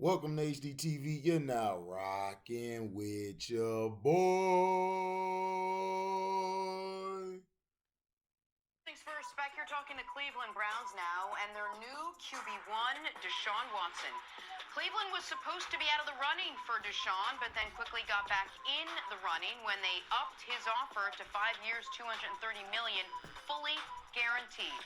Welcome to HDTV. You're now rocking with your boy. Thanks for respect. You're talking to Cleveland Browns now, and their new QB1, Deshaun Watson. Cleveland was supposed to be out of the running for Deshaun, but then quickly got back in the running when they upped his offer to 5 years, $230 million, fully guaranteed.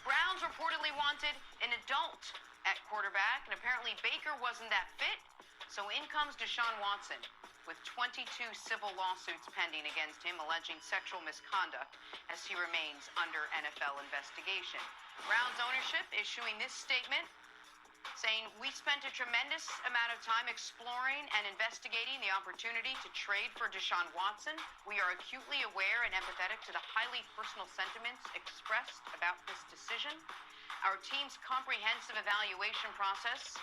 Browns reportedly wanted an adult at quarterback, and apparently Baker wasn't that fit, so in comes Deshaun Watson with 22 civil lawsuits pending against him alleging sexual misconduct as he remains under NFL investigation. Browns ownership issuing this statement saying, "We spent a tremendous amount of time exploring and investigating the opportunity to trade for Deshaun Watson. We are acutely aware and empathetic to the highly personal sentiments expressed about this decision. Our team's comprehensive evaluation process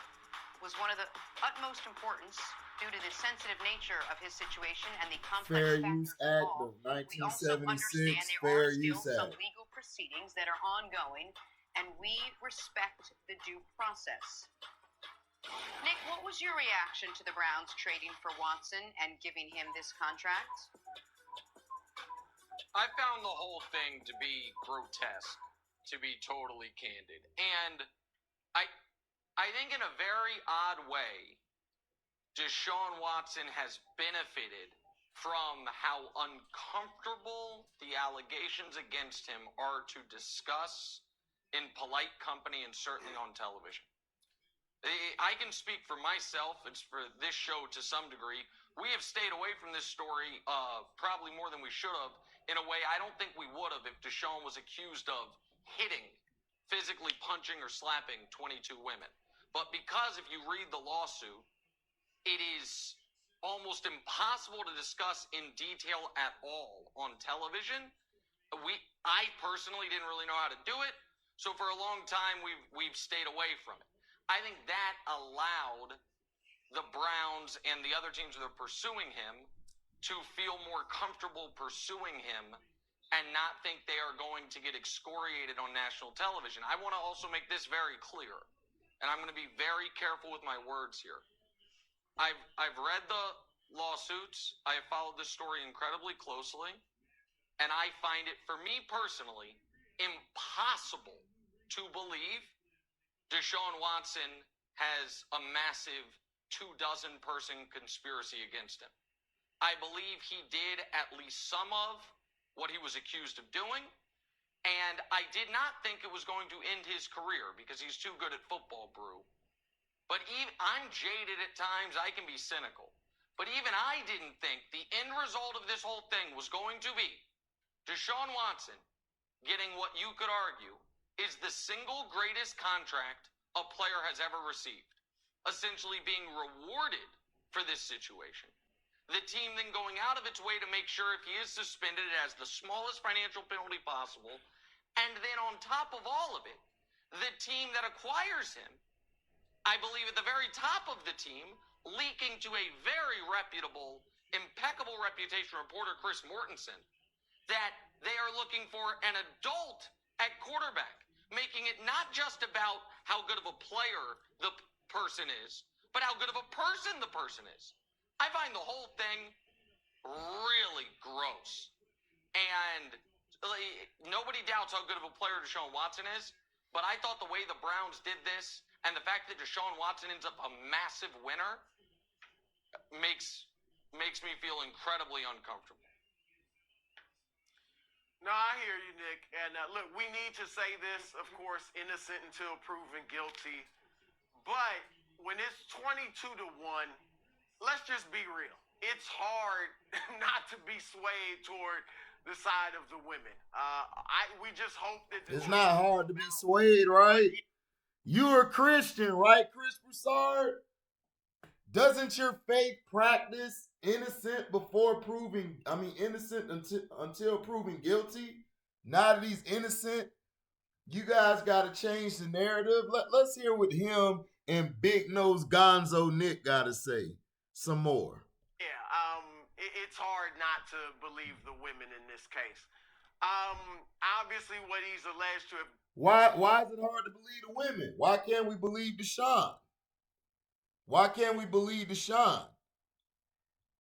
was one of the utmost importance due to the sensitive nature of his situation and the complex Fair factors Use Act involved. of We also understand 1976. there Fair are still Use some Act. legal proceedings that are ongoing, and we respect the due process." Nick, what was your reaction to the Browns trading for Watson and giving him this contract? I found the whole thing to be grotesque, to be totally candid. And I think in a very odd way, Deshaun Watson has benefited from how uncomfortable the allegations against him are to discuss in polite company and certainly on television. I can speak for myself, it's for this show to some degree. We have stayed away from this story probably more than we should have, in a way I don't think we would have if Deshaun was accused of hitting, physically punching or slapping 22 women. But because if you read the lawsuit, it is almost impossible to discuss in detail at all on television. I personally didn't really know how to do it, so for a long time we've stayed away from it. I think that allowed the Browns and the other teams that are pursuing him to feel more comfortable pursuing him and not think they are going to get excoriated on national television. I want to also make this very clear, and I'm going to be very careful with my words here. I've read the lawsuits. I have followed this story incredibly closely, and I find it, for me personally, impossible to believe Deshaun Watson has a massive 24-person conspiracy against him. I believe he did at least some of what he was accused of doing, and I did not think it was going to end his career because he's too good at football, Brew. But I'm jaded at times. I can be cynical. But even I didn't think the end result of this whole thing was going to be Deshaun Watson getting what you could argue is the single greatest contract a player has ever received, essentially being rewarded for this situation. The team then going out of its way to make sure if he is suspended, it has the smallest financial penalty possible. And then on top of all of it, the team that acquires him, I believe at the very top of the team, leaking to a very reputable, impeccable reputation reporter, Chris Mortensen, that they are looking for an adult at quarterback, making it not just about how good of a player the person is, but how good of a person the person is. I find the whole thing really gross. And nobody doubts how good of a player Deshaun Watson is, but I thought the way the Browns did this and the fact that Deshaun Watson ends up a massive winner makes me feel incredibly uncomfortable. No, I hear you, Nick. And look, we need to say this, of course, innocent until proven guilty. But when it's 22-1, let's just be real. It's hard not to be swayed toward the side of the women. We just hope that It's not hard to be swayed, right? You're a Christian, right, Chris Broussard? Doesn't your faith practice innocent until proven guilty? Now that he's innocent, you guys got to change the narrative. Let's hear what him and Big Nose Gonzo Nick got to say. Some more. Yeah, it's hard not to believe the women in this case. Obviously, what he's alleged to have. Why is it hard to believe the women? Why can't we believe Deshaun? Why can't we believe Deshaun?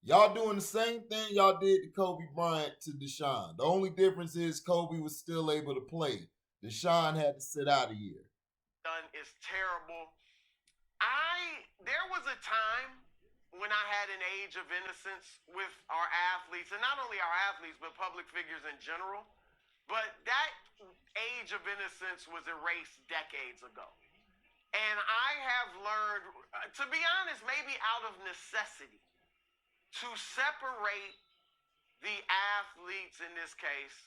Y'all doing the same thing y'all did to Kobe Bryant to Deshaun. The only difference is Kobe was still able to play. Deshaun had to sit out a year. Done is terrible. There was a time when I had an age of innocence with our athletes, and not only our athletes, but public figures in general. But that age of innocence was erased decades ago. And I have learned, to be honest, maybe out of necessity, to separate the athletes in this case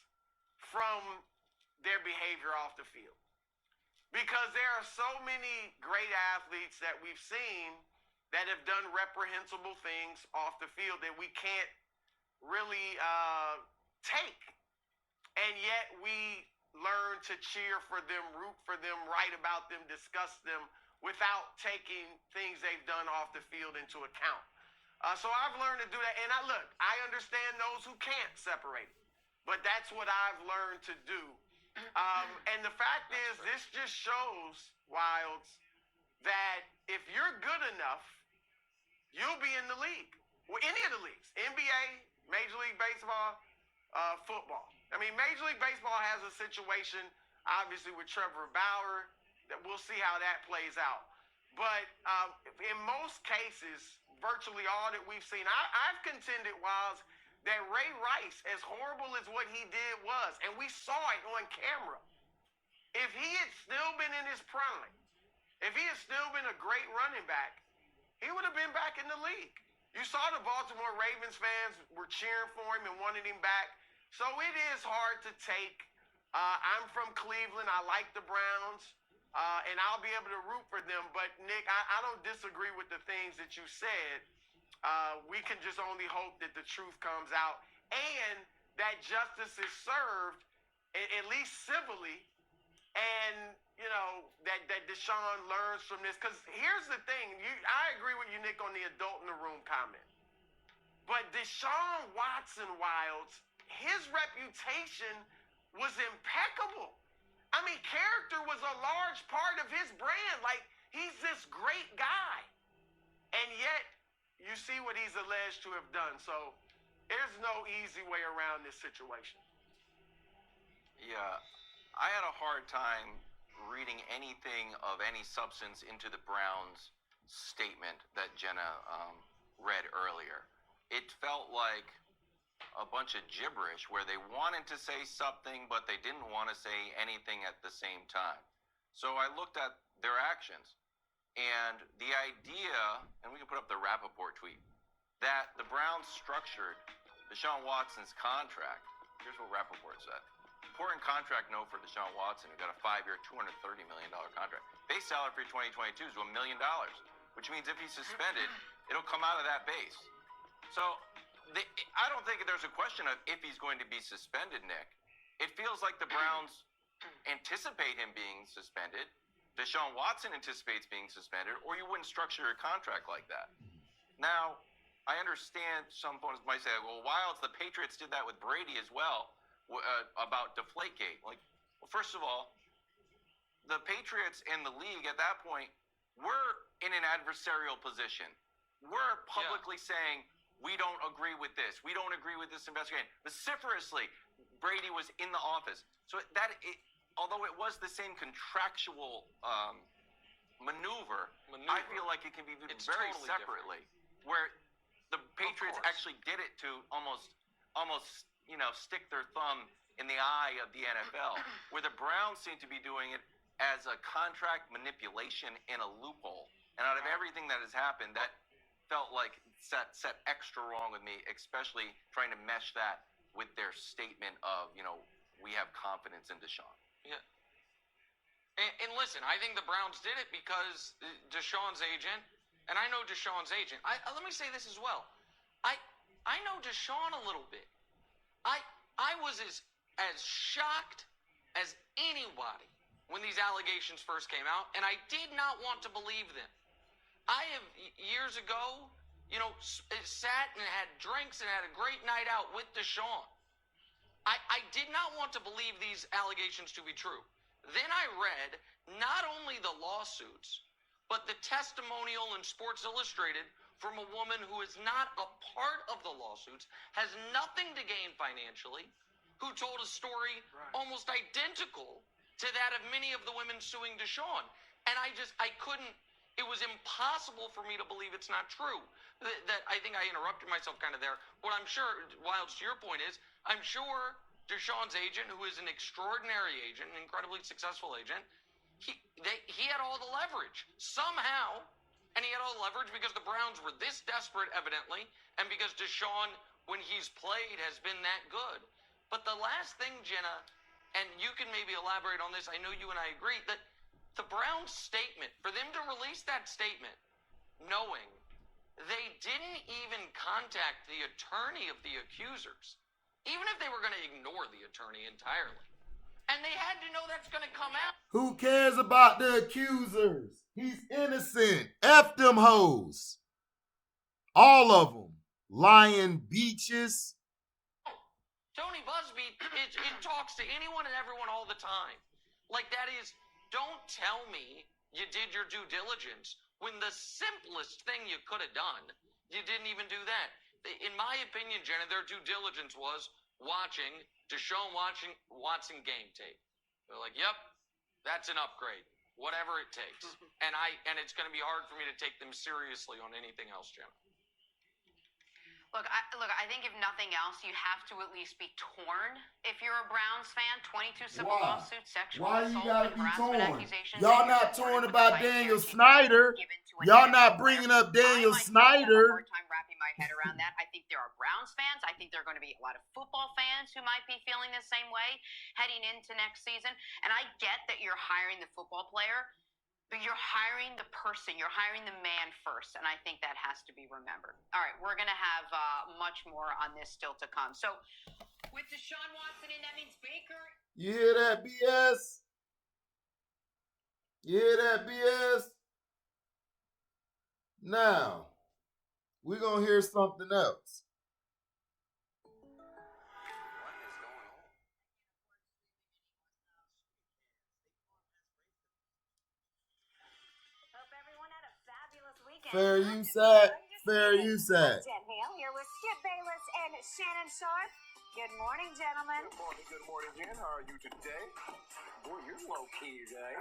from their behavior off the field. Because there are so many great athletes that we've seen that have done reprehensible things off the field that we can't really take. And yet we learn to cheer for them, root for them, write about them, discuss them without taking things they've done off the field into account. So I've learned to do that. And I understand those who can't separate it. But that's what I've learned to do. And the fact is, this just shows, Wilds, that if you're good enough, you'll be in the league. Well, any of the leagues, NBA, Major League Baseball, football. I mean, Major League Baseball has a situation, obviously, with Trevor Bauer, that we'll see how that plays out. But in most cases, virtually all that we've seen, I've contended, Wilds, that Ray Rice, as horrible as what he did was, and we saw it on camera, if he had still been in his prime, if he had still been a great running back, he would have been back in the league. You saw the Baltimore Ravens fans were cheering for him and wanted him back. So it is hard to take. I'm from Cleveland. I like the Browns, and I'll be able to root for them. But, Nick, I don't disagree with the things that you said. We can just only hope that the truth comes out and that justice is served, at least civilly, and, that Deshaun learns from this. Because here's the thing. I agree with you, Nick, on the adult in the room comment. But Deshaun Watson, Wilds, his reputation was impeccable. I mean, character was a large part of his brand. Like, he's this great guy. And yet, you see what he's alleged to have done. So there's no easy way around this situation. Yeah, I had a hard time reading anything of any substance into the Browns' statement that Jenna read earlier. It felt like a bunch of gibberish where they wanted to say something, but they didn't want to say anything at the same time. So I looked at their actions. And the idea, and we can put up the Rappaport tweet, that the Browns structured Deshaun Watson's contract. Here's what Rappaport said. Important contract note for Deshaun Watson, who got a 5-year, $230 million contract. Base salary for 2022 is $1 million, which means if he's suspended, it'll come out of that base. So I don't think there's a question of if he's going to be suspended, Nick. It feels like the Browns anticipate him being suspended. Deshaun Watson anticipates being suspended, or you wouldn't structure a contract like that. Now, I understand some opponents might say, well, Wilds, the Patriots did that with Brady as well, about Deflategate. Like, well, first of all, the Patriots and the league at that point were in an adversarial position. We're publicly saying, we don't agree with this. We don't agree with this investigation. Vociferously, Brady was in the office. So although it was the same contractual maneuver, I feel like it can be viewed very totally separately, where the Patriots actually did it to almost stick their thumb in the eye of the NFL, where the Browns seem to be doing it as a contract manipulation in a loophole. And out of everything that has happened, that felt like set extra wrong with me, especially trying to mesh that with their statement of, we have confidence in Deshaun. Yeah. And listen, I think the Browns did it because Deshaun's agent, and I know Deshaun's agent. Let me say this as well. I know Deshaun a little bit. I was as shocked as anybody when these allegations first came out, and I did not want to believe them. I have years ago, sat and had drinks and had a great night out with Deshaun. I did not want to believe these allegations to be true. Then I read not only the lawsuits, but the testimonial in Sports Illustrated from a woman who is not a part of the lawsuits, has nothing to gain financially, who told a story almost identical to that of many of the women suing Deshaun. And I couldn't, it was impossible for me to believe it's not true. That I think I interrupted myself kind of there. What I'm sure, Wilds, to your point is, I'm sure Deshaun's agent, who is an extraordinary agent, an incredibly successful agent, he had all the leverage somehow, and he had all the leverage because the Browns were this desperate, evidently, and because Deshaun, when he's played, has been that good. But the last thing, Jenna, and you can maybe elaborate on this, I know you and I agree, that the Browns statement, for them to release that statement, knowing they didn't even contact the attorney of the accusers, even if they were going to ignore the attorney entirely, and they had to know that's going to come out. Who cares about the accusers? He's innocent. F them hoes. All of them. Lying beaches. Tony Busby, it talks to anyone and everyone all the time. Like, that is, don't tell me you did your due diligence when the simplest thing you could have done, you didn't even do that. In my opinion, Jenna, their due diligence was watching Deshaun Watson game tape. They're like, yep, that's an upgrade, whatever it takes. And it's going to be hard for me to take them seriously on anything else, Jenna. Look, I think if nothing else, you have to at least be torn if you're a Browns fan. 22 civil lawsuits, sexual assault, and harassment accusations. Y'all not torn about Daniel Snyder. Y'all not bringing up Daniel Snyder. I have a hard time wrapping my head around that. I think there are Browns fans. I think there are going to be a lot of football fans who might be feeling the same way heading into next season. And I get that you're hiring the football player, but you're hiring the person, you're hiring the man first, and I think that has to be remembered. All right, we're going to have much more on this still to come. So, with Deshaun Watson in, that means Baker. You hear that, BS? You hear that, BS? Now, we're going to hear something else. Fair use at. Fair use at. Jen Hale here with Skip Bayless and Shannon Sharp. Good morning, gentlemen. Good morning, Jen. How are you today? Boy, you're low-key today.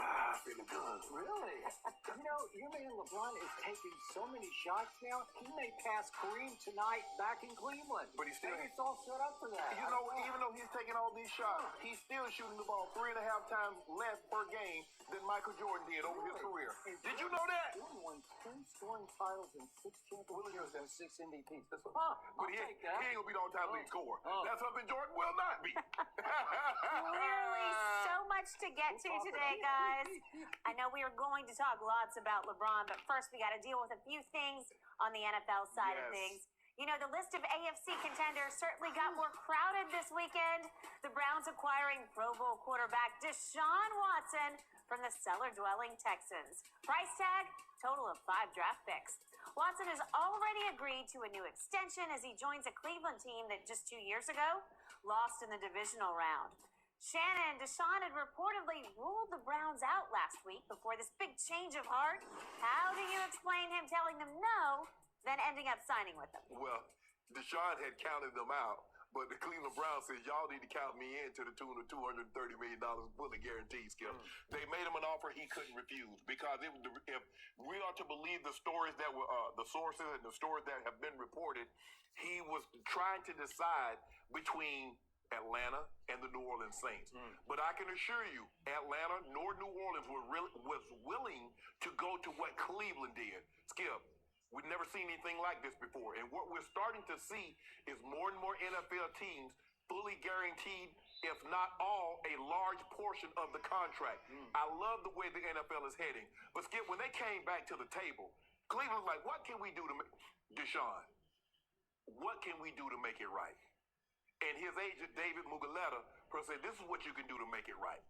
Feeling good. Really? You know, your man LeBron is taking so many shots now, he may pass Kareem tonight back in Cleveland. But he's still... Maybe it's all set up for that. You know, even though he's taking all these shots, he's still shooting the ball 3.5 times less per game than Michael Jordan did over his career. Did you know that? Jordan won 10 scoring titles and 6 championships and 6 MVPs. That's what, But he ain't going to be the on-time lead scorer. That's something Jordan will not be. Clearly, so much to get to today, guys. I know we are going to talk lots about LeBron, but first we got to deal with a few things on the NFL side of things. You know, the list of AFC contenders certainly got more crowded this weekend. The Browns acquiring Pro Bowl quarterback Deshaun Watson from the cellar-dwelling Texans. Price tag, total of 5 draft picks. Watson has already agreed to a new extension as he joins a Cleveland team that just 2 years ago lost in the divisional round. Shannon, Deshaun had reportedly ruled the Browns out last week before this big change of heart. How do you explain him telling them no, then ending up signing with them? Well, Deshaun had counted them out, but the Cleveland Browns said, y'all need to count me in to the tune of $230 million fully guaranteed, Skip. They made him an offer he couldn't refuse because if we are to believe the stories that were, the sources and the stories that have been reported, he was trying to decide between Atlanta and the New Orleans Saints. But I can assure you, Atlanta nor New Orleans was willing to go to what Cleveland did. Skip, we've never seen anything like this before. And what we're starting to see is more and more NFL teams fully guaranteed, if not all, a large portion of the contract. I love the way the NFL is heading. But Skip, when they came back to the table, Cleveland's like, what can we do to make Deshaun? What can we do to make it right? And his agent, David Muguleta, said, this is what you can do to make it right.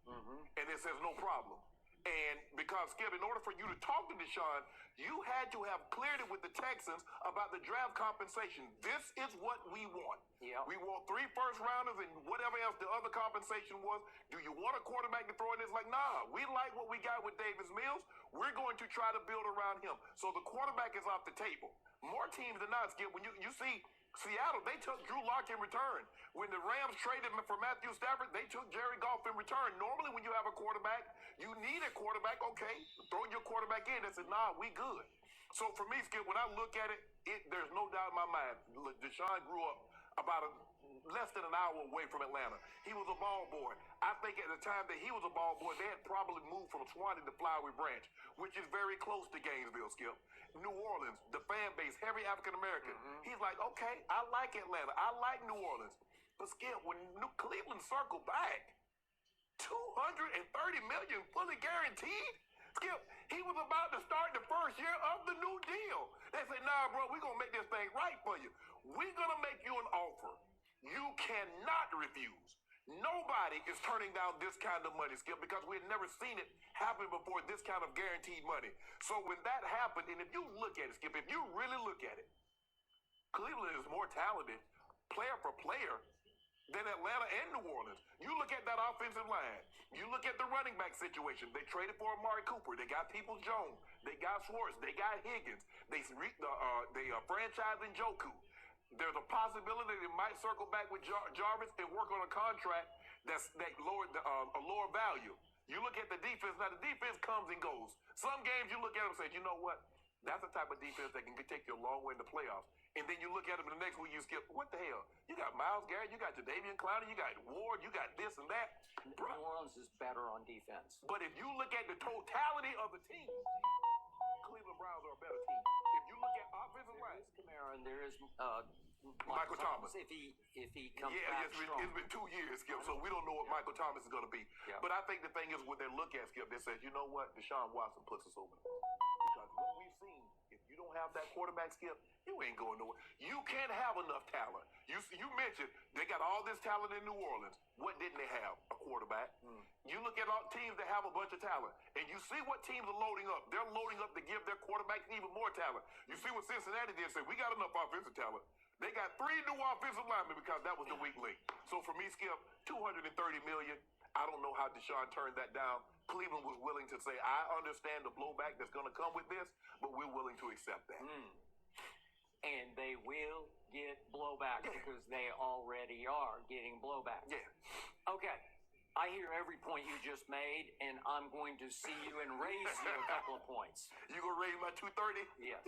And it says, no problem. And because, Skip, in order for you to talk to Deshaun, you had to have cleared it with the Texans about the draft compensation. This is what we want. Yeah. We want 3 first-rounders and whatever else the other compensation was. Do you want a quarterback to throw in this? Like, nah, we like what we got with Davis Mills. We're going to try to build around him. So the quarterback is off the table. More teams than not, Skip, when you see Seattle, they took Drew Lock in return. When the Rams traded for Matthew Stafford, they took Jerry Goff in return. Normally, when you have a quarterback, you need a quarterback. Okay, throw your quarterback in. They said, nah, we good. So for me, Skip, when I look at it, there's no doubt in my mind. Deshaun grew up about less than an hour away from Atlanta. He was a ball boy. I think at the time that he was a ball boy, they had probably moved from Swanee to Flowery Branch, which is very close to Gainesville, Skip. New Orleans, the fan base, heavy African-American. He's like, okay, I like Atlanta. I like New Orleans. But Skip, when Cleveland circled back, $230 million fully guaranteed? Skip, he was about to start the first year of the new deal. They said, nah, bro, we're going to make this thing right for you. We're going to make you an offer you cannot refuse. Nobody is turning down this kind of money, Skip, because we had never seen it happen before, this kind of guaranteed money. So when that happened, and if you look at it, Skip, if you really look at it, Cleveland is more talented, player for player, than Atlanta and New Orleans. You look at that offensive line. You look at the running back situation. They traded for Amari Cooper. They got Peoples-Jones. They got Schwartz. They got Higgins. They franchised Njoku. There's a possibility they might circle back with Jarvis and work on a contract that lower a lower value. You look at the defense. Now, the defense comes and goes. Some games you look at them and say, you know what? That's the type of defense that can take you a long way in the playoffs. And then you look at them in the next week, you skip, what the hell? You got Myles Garrett, you got Jadeveon Clowney, you got Ward, you got this and that. New Orleans is better on defense. But if you look at the totality of the team, Cleveland Browns are a better team. If you look at offensive line, There is Kamara and there is Michael Thomas. If he comes back it's been 2 years, Skip, so we don't know what Michael Thomas is going to be. Yeah. But I think the thing is, what they look at, Skip, they say, you know what? Deshaun Watson puts us over. Because what we've seen, if you don't have that quarterback, Skip, you ain't going nowhere. You can't have enough talent. You mentioned they got all this talent in New Orleans. What didn't they have? A quarterback. You look at all teams that have a bunch of talent, and you see what teams are loading up. They're loading up to give their quarterbacks even more talent. You see what Cincinnati did, say, we got enough offensive talent. They got 3 new offensive linemen because that was the weak link. So for me, Skip, $230 million. I don't know how Deshaun turned that down. Cleveland was willing to say, I understand the blowback that's going to come with this, but we're willing to accept that. and they will get blowback because they already are getting blowback. Yeah. Okay. I hear every point you just made, and I'm going to see you and raise you a couple of points. You gonna raise my 230? Yes.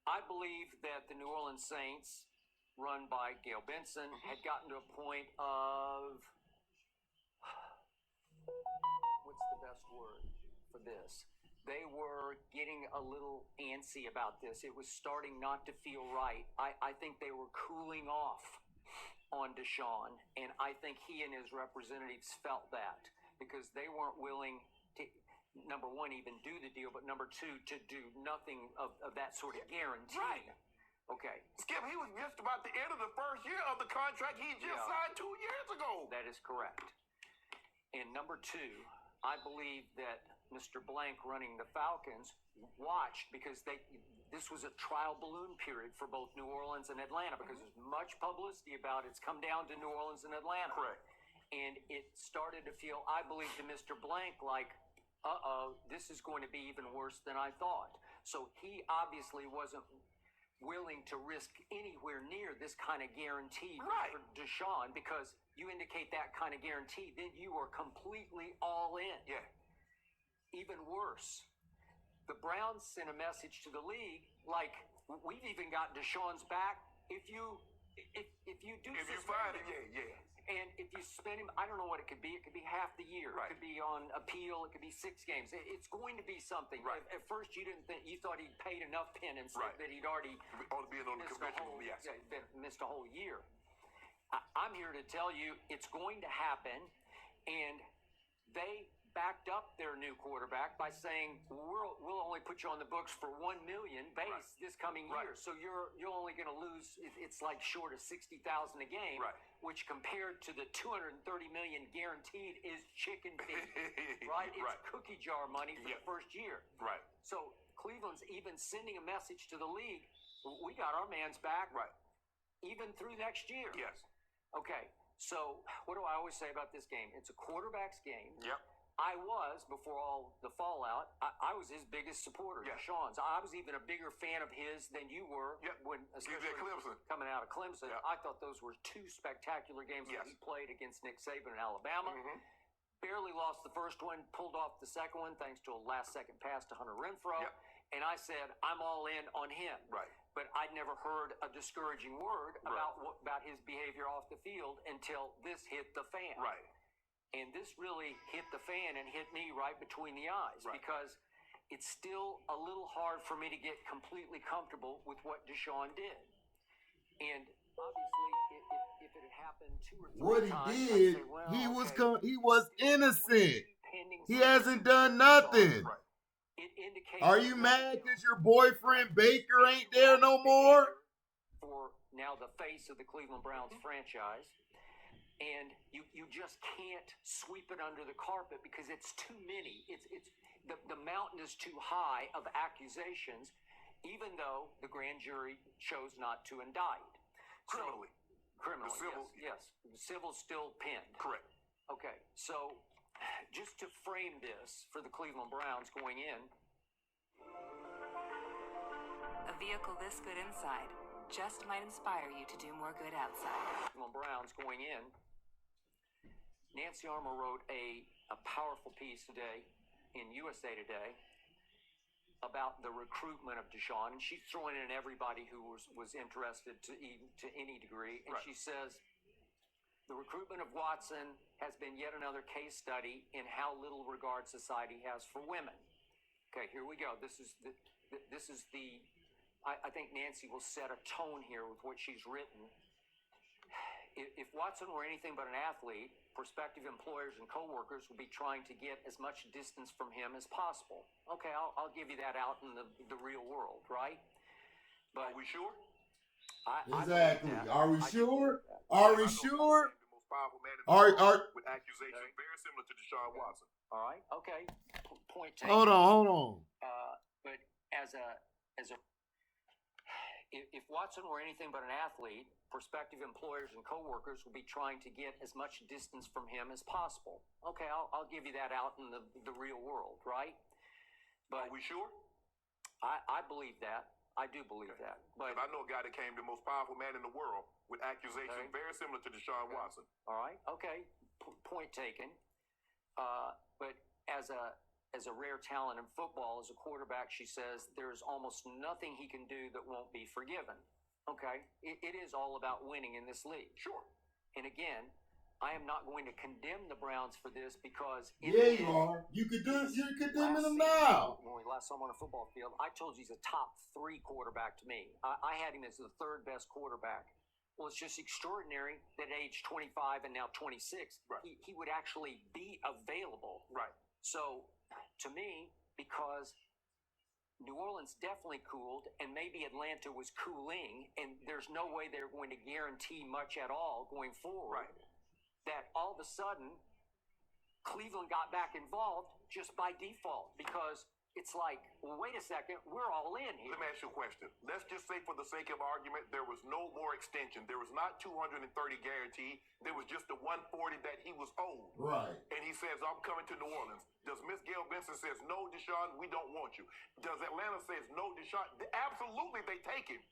I believe that the New Orleans Saints, run by Gail Benson, had gotten to a point of, what's the best word for this? They were getting a little antsy about this. It was starting not to feel right. I think they were cooling off on Deshaun, and I think he and his representatives felt that because they weren't willing to, number one, even do the deal, but number two, to do nothing of that sort of guarantee. Right. Okay. Skip, he was just about the end of the first year of the contract he just signed 2 years ago. That is correct. And number two, I believe that Mr. Blank running the Falcons watched because this was a trial balloon period for both New Orleans and Atlanta because there's much publicity about it's come down to New Orleans and Atlanta. Correct. And it started to feel, I believe, to Mr. Blank like, this is going to be even worse than I thought. So he obviously wasn't willing to risk anywhere near this kind of guarantee for Deshaun because you indicate that kind of guarantee, then you are completely all in. Yeah. Even worse, the Browns sent a message to the league like, we've even got Deshaun's back if you find it, yeah. And if you spend him, I don't know what it could be. It could be half the year. Right. It could be on appeal. It could be 6 games. It's going to be something. Right. At first, you didn't think, you thought he'd paid enough penance Right. that he'd already Being on the convention, yes. missed a whole year. I'm here to tell you it's going to happen, and they backed up their new quarterback by saying, we'll only put you on the books for $1 million base this coming year. So you're only going to lose. It's like short of $60,000 a game, which compared to the $230 million guaranteed is chicken feed, right? It's cookie jar money for the first year. So Cleveland's even sending a message to the league. We got our man's back, even through next year. Okay. So what do I always say about this game? It's a quarterback's game. I was, before all the fallout, I was his biggest supporter, Deshaun's. I was even a bigger fan of his than you were when, especially coming out of Clemson. I thought those were two spectacular games that he played against Nick Saban in Alabama. Barely lost the first one, pulled off the second one thanks to a last-second pass to Hunter Renfrow. And I said, I'm all in on him. But I'd never heard a discouraging word about his behavior off the field until this hit the fan. And this really hit the fan and hit me right between the eyes because it's still a little hard for me to get completely comfortable with what Deshaun did. And obviously, if it had happened 2 or 3 what times, he did, I'd say, well, he was innocent. He hasn't done nothing. It indicates Are you mad because your boyfriend Baker ain't there no more? For now the face of the Cleveland Browns franchise. And you just can't sweep it under the carpet because it's too many. It's the mountain is too high of accusations, even though the grand jury chose not to indict. Criminally. Yes. The civil's still pinned. Correct. Okay, so just to frame this for the Cleveland Browns going in. A vehicle this good inside just might inspire you to do more good outside. Cleveland Browns going in. Nancy Armour wrote a powerful piece today in USA Today about the recruitment of Deshaun, and she's throwing in everybody who was interested to any degree. And she says the recruitment of Watson has been yet another case study in how little regard society has for women. Okay, here we go. This is the I think Nancy will set a tone here with what she's written. If Watson were anything but an athlete, prospective employers and coworkers would be trying to get as much distance from him as possible. Okay, I'll give you that out in the real world, right? But are we sure? Exactly. Are we sure? With accusations very similar to Deshaun Watson. All right. Okay. Point taken. Hold on. But if Watson were anything but an athlete, prospective employers and coworkers will be trying to get as much distance from him as possible. Okay, I'll give you that out in the real world, right? But are we sure? I believe that. I do believe that. But I know a guy that came the most powerful man in the world with accusations very similar to Deshaun Watson. All right. Okay. Point taken. But as a rare talent in football, as a quarterback, she says there's almost nothing he can do that won't be forgiven. Okay. It is all about winning in this league. Sure. And again, I am not going to condemn the Browns for this because you are. You're condemning them now. When we last saw him on a football field, I told you he's a top 3 quarterback to me. I had him as the 3rd best quarterback. Well, it's just extraordinary that at age 25 and now 26, he would actually be available. So, to me, because New Orleans definitely cooled, and maybe Atlanta was cooling, and there's no way they're going to guarantee much at all going forward. That all of a sudden, Cleveland got back involved just by default because it's like, well, wait a second, we're all in here. Let me ask you a question. Let's just say for the sake of argument, there was no more extension. There was not 230 guaranteed. There was just the 140 that he was owed. Right. And he says, I'm coming to New Orleans. Does Miss Gail Benson says, no, Deshaun, we don't want you? Does Atlanta says, no, Deshaun? Absolutely, they take him.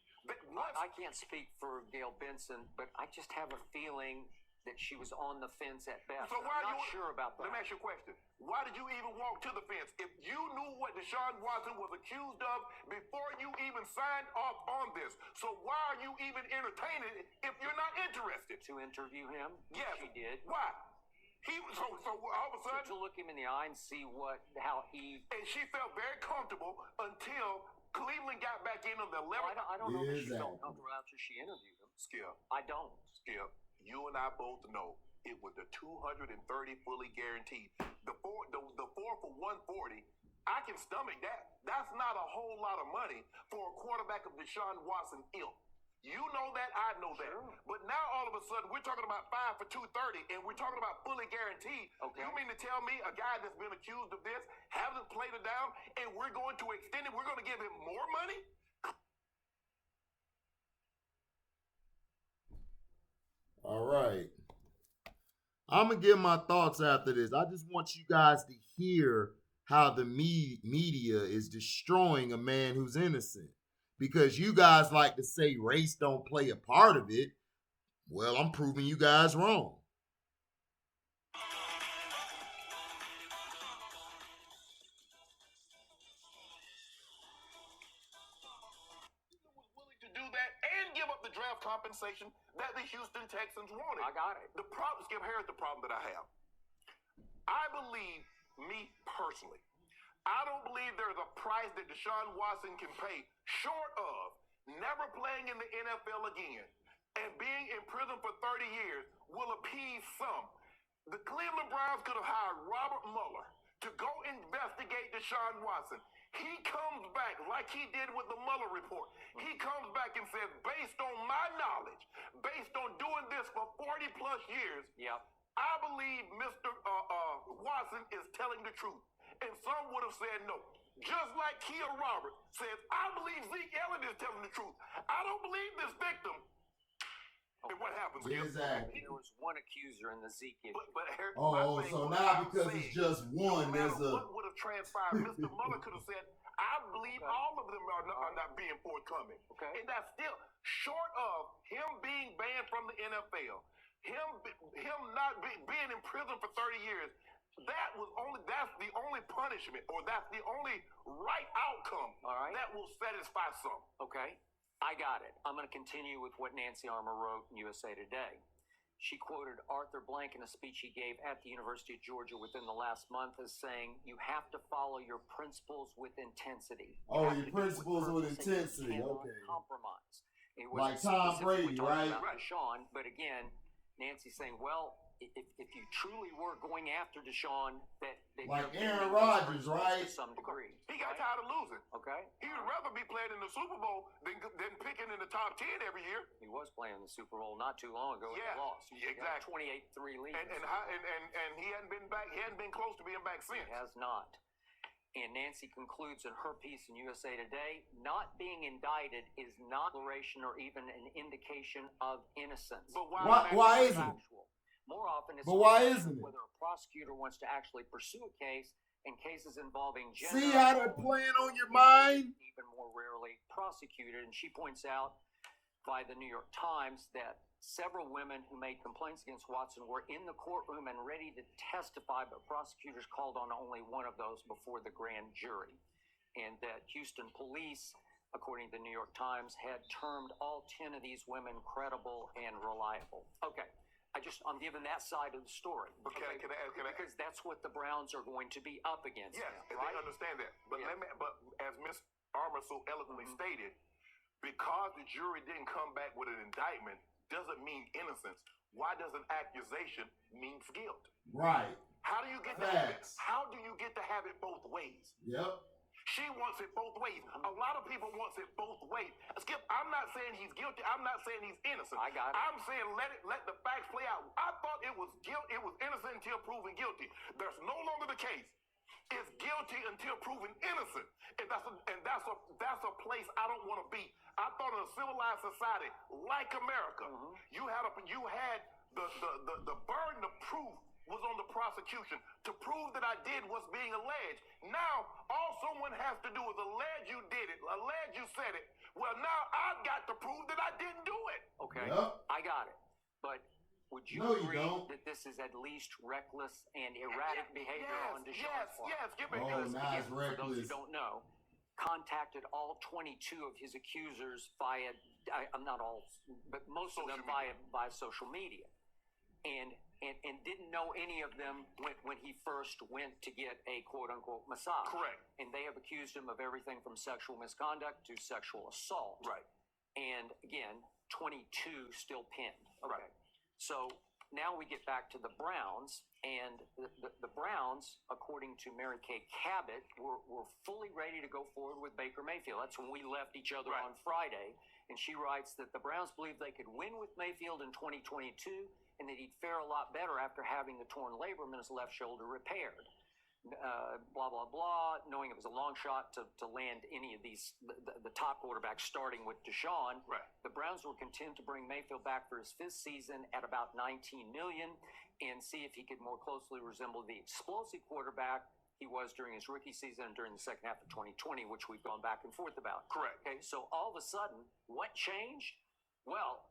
I can't speak for Gail Benson, but I just have a feeling that she was on the fence at best. So why I'm not sure about that. Let me ask you a question. Why did you even walk to the fence? If you knew what Deshaun Watson was accused of before you even signed off on this, so why are you even entertaining it if you're not interested? To interview him? Yes. She did. Why? So all of a sudden... To look him in the eye and see how he... And she felt very comfortable until Cleveland got back in on the 11th. I don't know that she felt comfortable after she interviewed him. Skip. I don't. Skip. You and I both know it was the 230 fully guaranteed. The four for 140, I can stomach that. That's not a whole lot of money for a quarterback of Deshaun Watson ilk. You know that, I know that. But now all of a sudden we're talking about 5 for 230 and we're talking about fully guaranteed. Okay. You mean to tell me a guy that's been accused of this hasn't played it down and we're going to extend it? We're going to give him more money? All right. I'm going to give my thoughts after this. I just want you guys to hear how the media is destroying a man who's innocent. Because you guys like to say race don't play a part of it. Well, I'm proving you guys wrong. To do that and give up the draft compensation that the Houston Texans wanted. I got it. The problem, Skip, here's the problem that I have. I believe, me personally, I don't believe there's a price that Deshaun Watson can pay short of never playing in the NFL again and being in prison for 30 years will appease some. The Cleveland Browns could have hired Robert Mueller to go investigate Deshaun Watson. He comes back like he did with the Mueller report. He comes back and says, based on my knowledge, based on doing this for 40 plus years, I believe Mr. Watson is telling the truth. And some would have said no. Just like Kia Roberts says, I believe Zeke Elliott is telling the truth. I don't believe this victim. And what happens? Exactly. There was one accuser in the Zeke issue. So now because it's just one, there's a... What would have transpired? Mr. Mueller could have said, I believe all of them are not being forthcoming. And that's still short of him being banned from the NFL, him not being in prison for 30 years. That's the only punishment, or that's the only right outcome that will satisfy some. Okay, I got it. I'm going to continue with what Nancy Armour wrote in USA Today. She quoted Arthur Blank in a speech he gave at the University of Georgia within the last month as saying, you have to follow your principles with intensity. Oh, your principles with intensity. Okay. Compromise. It was like Tom Brady, right? Deshaun, but again, Nancy's saying, well, if you truly were going after Deshaun, that like Aaron Rodgers, right? To some degree. He got tired of losing. Okay. He would rather be playing in the Super Bowl than picking in the top 10 every year. He was playing in the Super Bowl not too long ago. Yeah, he lost. Exactly. 28-3 lead. And he hadn't been back. He hadn't been close to being back since. He has not. And Nancy concludes in her piece in USA Today, not being indicted is not a declaration or even an indication of innocence. But why isn't it? More often, it's why isn't it? Whether a prosecutor wants to actually pursue a case in cases involving gender. See how they're playing on your mind? Even more rarely prosecuted. And she points out by the New York Times that several women who made complaints against Watson were in the courtroom and ready to testify, but prosecutors called on only one of those before the grand jury. And that Houston police, according to the New York Times, had termed all 10 of these women credible and reliable. Okay. I'm giving that side of the story. But can I because that's what the Browns are going to be up against. Yes, now, right? They understand that. But but as Ms. Armour so eloquently stated, because the jury didn't come back with an indictment doesn't mean innocence. Why does an accusation mean guilt? Right. How do you get to have it? How do you get to have it both ways? Yep. She wants it both ways. A lot of people wants it both ways. Skip, I'm not saying he's guilty. I'm not saying he's innocent. I got it. I'm saying let the facts play out. I thought it was innocent until proven guilty. That's no longer the case. It's guilty until proven innocent. And that's a place I don't want to be. I thought in a civilized society like America, you had the burden of proof was on the prosecution to prove that I did what's being alleged. Now, all someone has to do is allege you did it, allege you said it. Well, now I've got to prove that I didn't do it. Okay, I got it. But would you agree that this is at least reckless and erratic behavior on Deshaun's part? Yes. For those who don't know, contacted all 22 of his accusers via, not all, but most of them via social media. And didn't know any of them when he first went to get a quote-unquote massage. Correct. And they have accused him of everything from sexual misconduct to sexual assault. Right. And again, 22 still pinned. Okay. Right. So now we get back to the Browns, and the Browns, according to Mary Kay Cabot, were fully ready to go forward with Baker Mayfield. That's when we left each other on Friday, and she writes that the Browns believe they could win with Mayfield in 2022, and that he'd fare a lot better after having the torn labrum in his left shoulder repaired. Blah, blah, blah, knowing it was a long shot to land any of these, the top quarterbacks, starting with Deshaun. Right. The Browns were content to bring Mayfield back for his 5th season at about $19 million and see if he could more closely resemble the explosive quarterback he was during his rookie season and during the second half of 2020, which we've gone back and forth about. Correct. Okay, so all of a sudden, what changed? Well,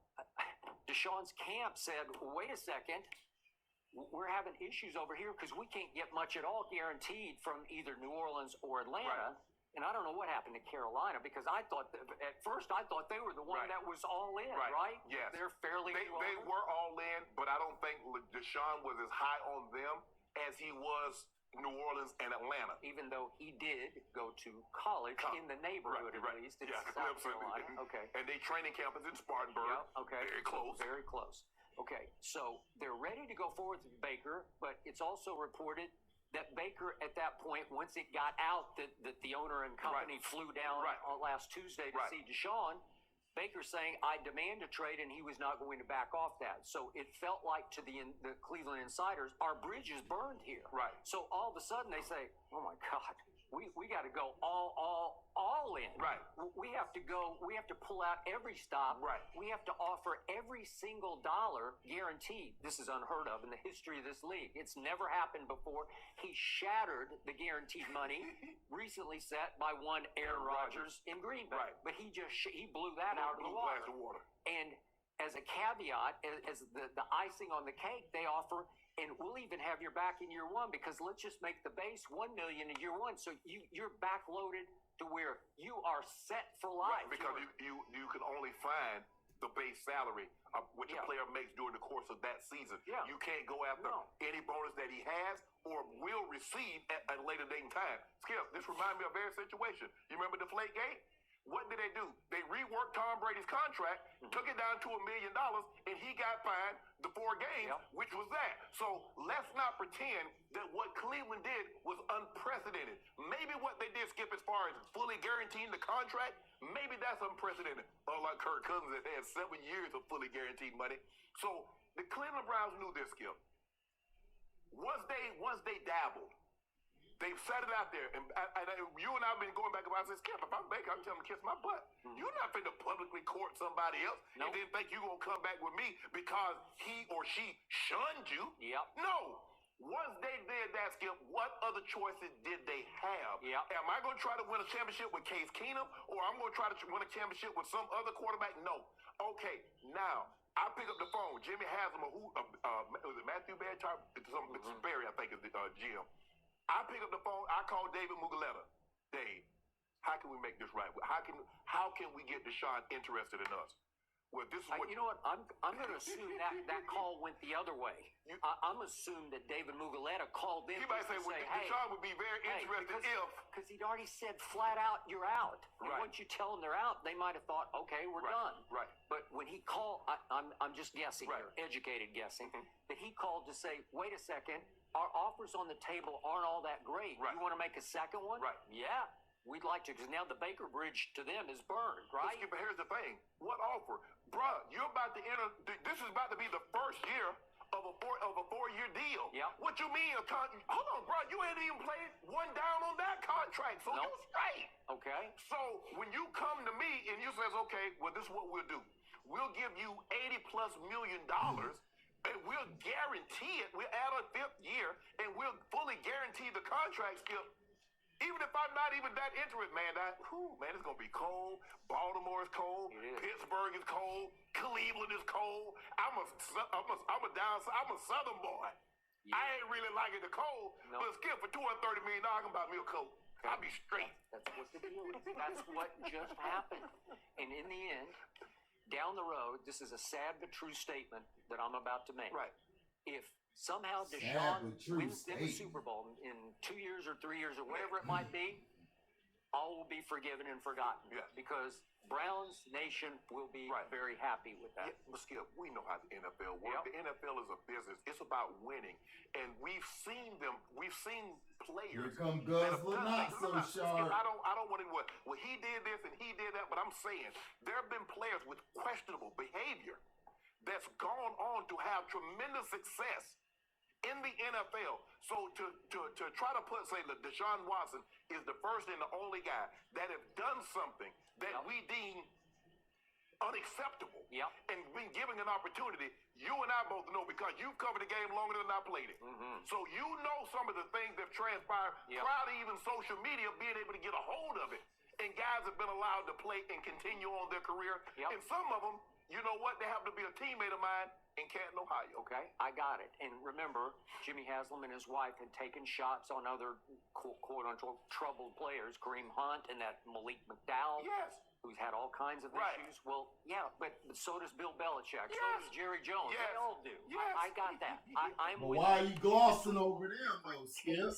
Deshaun's camp said, wait a second, we're having issues over here because we can't get much at all guaranteed from either New Orleans or Atlanta. Right. And I don't know what happened to Carolina, because I thought at first they were the one that was all in, right? Yes. They're fairly They were all in, but I don't think Deshaun was as high on them as he was New Orleans and Atlanta. Even though he did go to college in the neighborhood, at least. In South Carolina. Okay. And their training camp is in Spartanburg. Yeah, okay. Very close. Very close. Okay, so they're ready to go forward with Baker, but it's also reported that Baker, at that point, once it got out that the owner and company flew down on last Tuesday to see Deshaun, Baker saying, I demand a trade, and he was not going to back off that. So it felt like to the Cleveland insiders, our bridge is burned here. Right. So all of a sudden they say, oh my God, we got to go all in. Right. We have to pull out every stop. Right. We have to offer every single dollar guaranteed. This is unheard of in the history of this league. It's never happened before. He shattered the guaranteed money recently set by one Aaron Rodgers in Green Bay. Right. But he blew that out of the water. And as a caveat, as the icing on the cake, they offer, and we'll even have your back in year one, because let's just make the base $1 million in year one, so you're backloaded to where you are set for life. Right, because you can only find the base salary of which a player makes during the course of that season. Yeah. You can't go after any bonus that he has or will receive at a later date in time. Skip, this reminds me of a very situation. You remember Deflategate? What did they do? They reworked Tom Brady's contract, took it down to $1 million, and he got fined the 4 games, which was that. So let's not pretend that what Cleveland did was unprecedented. Maybe what they did, Skip, as far as fully guaranteeing the contract, maybe that's unprecedented. Unlike Kirk Cousins, that had 7 years of fully guaranteed money. So the Cleveland Browns knew this, Skip. Once they dabbled, they've set it out there, and you and I have been going back and I said, Skip, if I'm Baker, I'm telling him to kiss my butt. You're not finna publicly court somebody else and then think you're going to come back with me because he or she shunned you. No. Once they did that, Skip, what other choices did they have? Am I going to try to win a championship with Case Keenum, or I'm going to try to win a championship with some other quarterback? No. Okay, now, I pick up the phone. Jimmy Haslam, was it Matthew Badger? Sperry, I think, is the GM. I pick up the phone. I call David Muguleta. Dave, how can we make this right? How can we get Deshaun interested in us? Well, this is what you know. What I'm going to assume that call went the other way. I'm assuming that David Muguleta called in. He might say, well, Deshaun would be very interested because he'd already said flat out, you're out. And once you tell them they're out, they might have thought, okay, we're done. Right. But when he called, I'm just guessing here, educated guessing, that he called to say, wait a second, our offers on the table aren't all that great. You want to make a second one? Right. Yeah. We'd like to, because now the Baker Bridge to them is burned, right? But here's the thing. What offer? Bruh, you're about to enter, this is about to be the first year of a 4-year deal. What you mean? Hold on, bro. You ain't even played one down on that contract, so you're straight. Okay. So when you come to me and you says, okay, well, this is what we'll do. We'll give you $80+ million, and we'll guarantee it. We'll add a 5th year, and we'll fully guarantee the contract, Skip. Even if I'm not even that interested, man, it's going to be cold. Baltimore is cold. Pittsburgh is cold. Cleveland is cold. I'm a Southern boy. I ain't really liking the cold, but Skip, for $230 million, I can buy me a coat. I'll be straight. That's what the deal is. That's what just happened. And in the end, down the road, this is a sad but true statement that I'm about to make. Right. If somehow Deshaun wins in the Super Bowl in 2 years or 3 years or whatever it might be, all will be forgiven and forgotten. Yes. Because Browns Nation will be very happy with that. Yeah, but Skip, we know how the NFL works. Yep. The NFL is a business. It's about winning. And we've seen players. Here come that have Guzzler, done not things. so Skip, sharp. I don't want to well, he did this and he did that, but I'm saying there have been players with questionable behavior that's gone on to have tremendous success in the NFL. So to try to say that Deshaun Watson is the first and the only guy that have done something that we deem unacceptable and been given an opportunity, you and I both know because you've covered the game longer than I played it. So you know some of the things that transpired prior to even social media being able to get a hold of it. And guys have been allowed to play and continue on their career. And some of them, you know what, they happen to be a teammate of mine in Canton, Ohio. Okay, I got it. And remember, Jimmy Haslam and his wife had taken shots on other quote-unquote troubled players, Kareem Hunt and that Malik McDowell. Yes. Who's had all kinds of issues. Well, yeah, but so does Bill Belichick. So does Jerry Jones. Yes. They all do. Yes. I got that. I'm But with why are you. you glossing over them, though, Skip?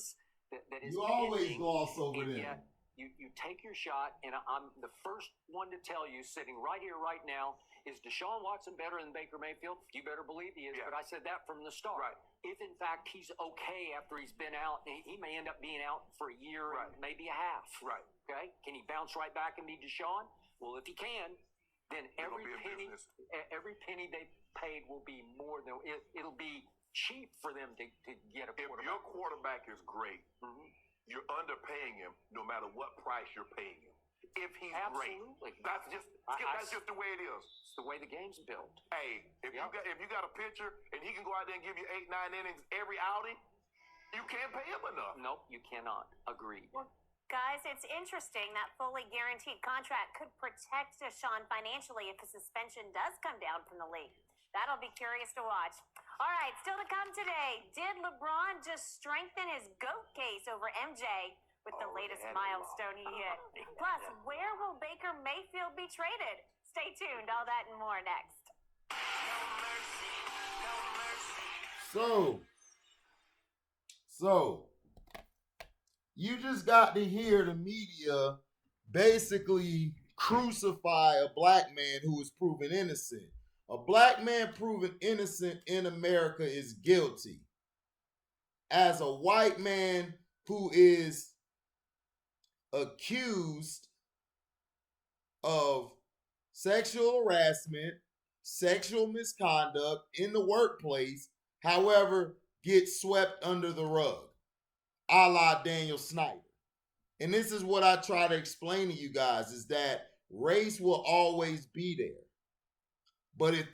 That is You always ending, gloss over and them. yet you take your shot, and I'm the first one to tell you, sitting right here, right now, is Deshaun Watson better than Baker Mayfield? You better believe he is, but I said that from the start. Right. If, in fact, he's okay after he's been out, he may end up being out for a year, maybe a half. Right. Okay? Can he bounce right back and be Deshaun? Well, if he can, then every penny they paid will be more than it'll be cheap for them to get a quarterback. If your quarterback is great, you're underpaying him no matter what price you're paying him. If he's great, that's just the way it is. It's the way the game's built. Hey, if you got a pitcher and he can go out there and give you 8-9 innings every outing, you can't pay him enough. Nope, you cannot. Agreed. Well, guys, it's interesting that fully guaranteed contract could protect Deshaun financially if a suspension does come down from the league. That'll be curious to watch. All right, still to come today. Did LeBron just strengthen his GOAT case over MJ with the latest milestone he hit? Plus, where will Baker Mayfield be traded? Stay tuned. All that and more next. So, you just got to hear the media basically crucify a black man who was proven innocent. A black man proven innocent in America is guilty. As a white man who is accused of sexual harassment, sexual misconduct in the workplace, however, gets swept under the rug, a la Daniel Snyder. And this is what I try to explain to you guys, is that race will always be there. But if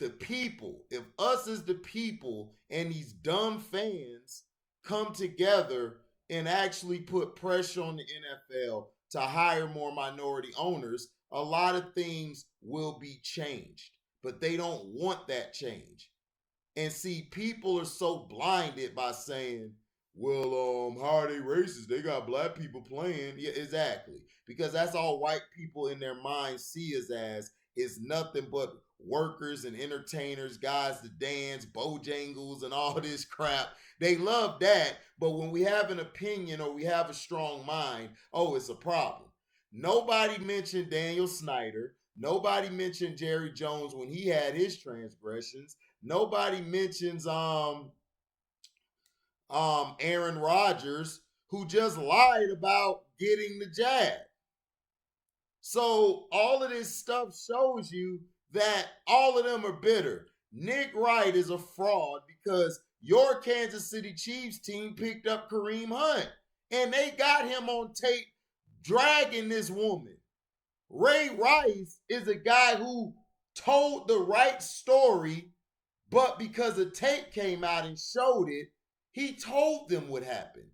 us as the people and these dumb fans come together and actually put pressure on the NFL to hire more minority owners, a lot of things will be changed. But they don't want that change. And see, people are so blinded by saying, well, how are they racist? They got black people playing. Yeah, exactly. Because that's all white people in their minds see us as, is nothing but workers and entertainers, guys to dance, Bojangles and all this crap. They love that, but when we have an opinion or we have a strong mind, oh, it's a problem. Nobody mentioned Daniel Snyder. Nobody mentioned Jerry Jones when he had his transgressions. Nobody mentions Aaron Rodgers, who just lied about getting the jab. So all of this stuff shows you that all of them are bitter. Nick Wright is a fraud because your Kansas City Chiefs team picked up Kareem Hunt and they got him on tape dragging this woman. Ray Rice is a guy who told the right story, but because a tape came out and showed it, he told them what happened.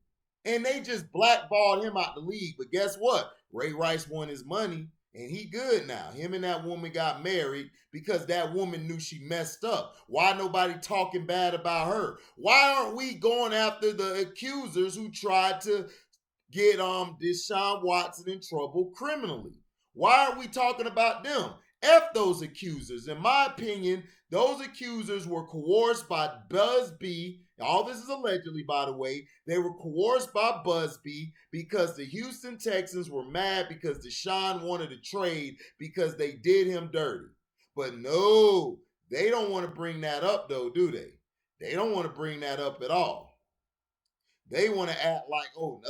And they just blackballed him out the league. But guess what? Ray Rice won his money. And he good now. Him and that woman got married because that woman knew she messed up. Why nobody talking bad about her? Why aren't we going after the accusers who tried to get Deshaun Watson in trouble criminally? Why aren't we talking about them? F those accusers. In my opinion, those accusers were coerced by Busby. All this is allegedly, by the way. They were coerced by Busby because the Houston Texans were mad because Deshaun wanted to trade because they did him dirty. But no, they don't want to bring that up, though, do they? They don't want to bring that up at all. They want to act like, oh,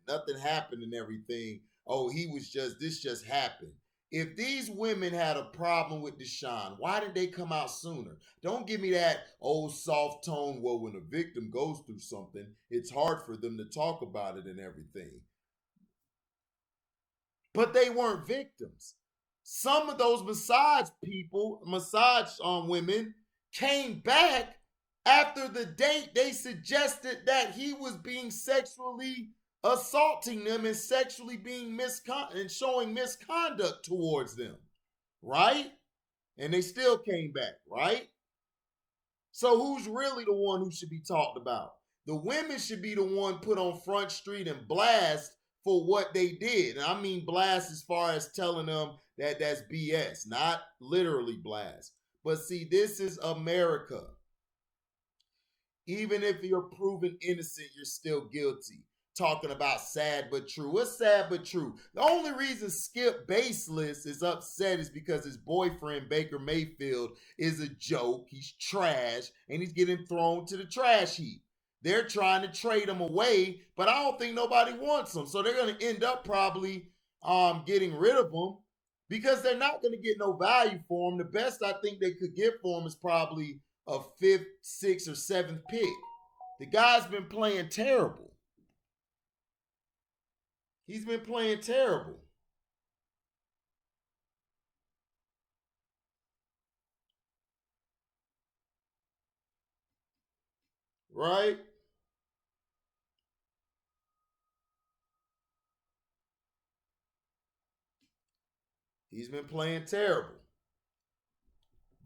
nothing happened and everything. Oh, this just happened. If these women had a problem with Deshaun, why did they come out sooner? Don't give me that old soft tone, well, when a victim goes through something, it's hard for them to talk about it and everything. But they weren't victims. Some of those massage women came back after the date they suggested that he was being sexually assaulting them and sexually being and showing misconduct towards them, right? And they still came back, right? So who's really the one who should be talked about? The women should be the one put on Front Street and blast for what they did. And I mean blast as far as telling them that that's BS, not literally blast. But see, this is America. Even if you're proven innocent, you're still guilty. Talking about sad but true. What's sad but true? The only reason Skip Baseless is upset is because his boyfriend, Baker Mayfield, is a joke. He's trash, and he's getting thrown to the trash heap. They're trying to trade him away, but I don't think nobody wants him. So they're going to end up probably getting rid of him because they're not going to get no value for him. The best I think they could get for him is probably a 5th, 6th, or 7th pick. The guy's been playing terrible. He's been playing terrible. Right? He's been playing terrible.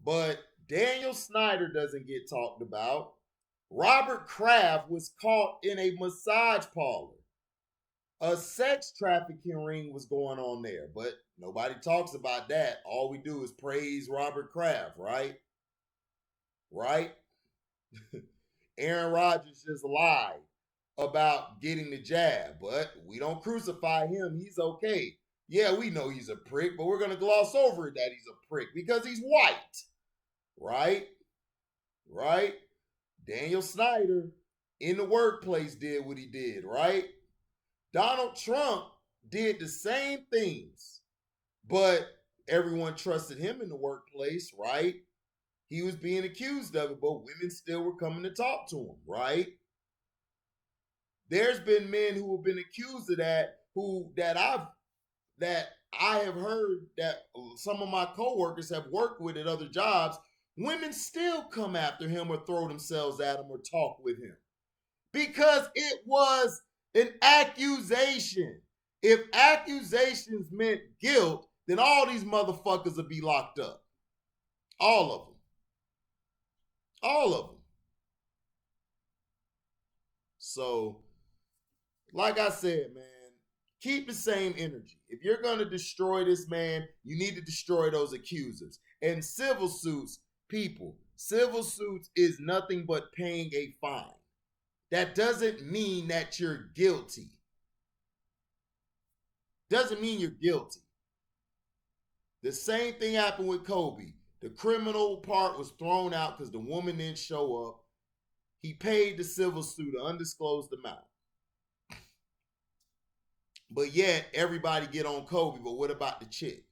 But Daniel Snyder doesn't get talked about. Robert Kraft was caught in a massage parlor. A sex trafficking ring was going on there, but nobody talks about that. All we do is praise Robert Kraft, right? Right? Aaron Rodgers just lied about getting the jab, but we don't crucify him. He's okay. Yeah, we know he's a prick, but we're going to gloss over it that he's a prick because he's white. Right? Right? Daniel Snyder in the workplace did what he did, right? Donald Trump did the same things, but everyone trusted him in the workplace, right? He was being accused of it, but women still were coming to talk to him, right? There's been men who have been accused of that, that I have heard that some of my coworkers have worked with at other jobs. Women still come after him or throw themselves at him or talk with him because it was an accusation. If accusations meant guilt, then all these motherfuckers would be locked up. All of them. All of them. So, like I said, man, keep the same energy. If you're going to destroy this man, you need to destroy those accusers. And civil suits, people, civil suits is nothing but paying a fine. That doesn't mean that you're guilty. Doesn't mean you're guilty. The same thing happened with Kobe. The criminal part was thrown out because the woman didn't show up. He paid the civil suit, an undisclosed amount. But yet, everybody get on Kobe, but what about the chick?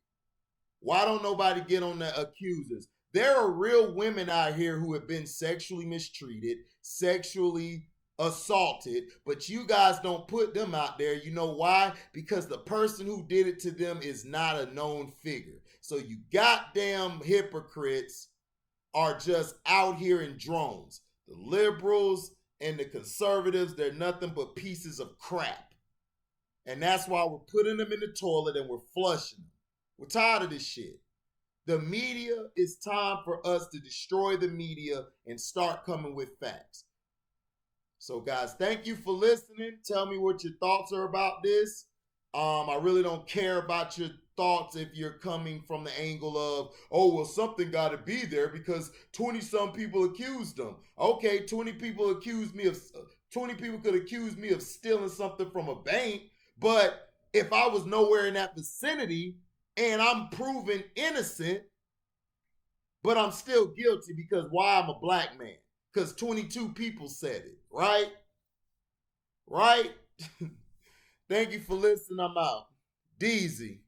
Why don't nobody get on the accusers? There are real women out here who have been sexually mistreated, sexually assaulted, but you guys don't put them out there. You know why? Because the person who did it to them is not a known figure. So you goddamn hypocrites are just out here in drones. The liberals and the conservatives, they're nothing but pieces of crap. And that's why we're putting them in the toilet and we're flushing them. We're tired of this shit. The media, it's time for us to destroy the media and start coming with facts. So guys, thank you for listening. Tell me what your thoughts are about this. I really don't care about your thoughts if you're coming from the angle of, oh, well, something got to be there because 20-some people accused them. Okay, 20 people could accuse me of stealing something from a bank, but if I was nowhere in that vicinity and I'm proven innocent, but I'm still guilty because why? I'm a black man. Because 22 people said it, right? Right? Thank you for listening. I'm out. Deezy.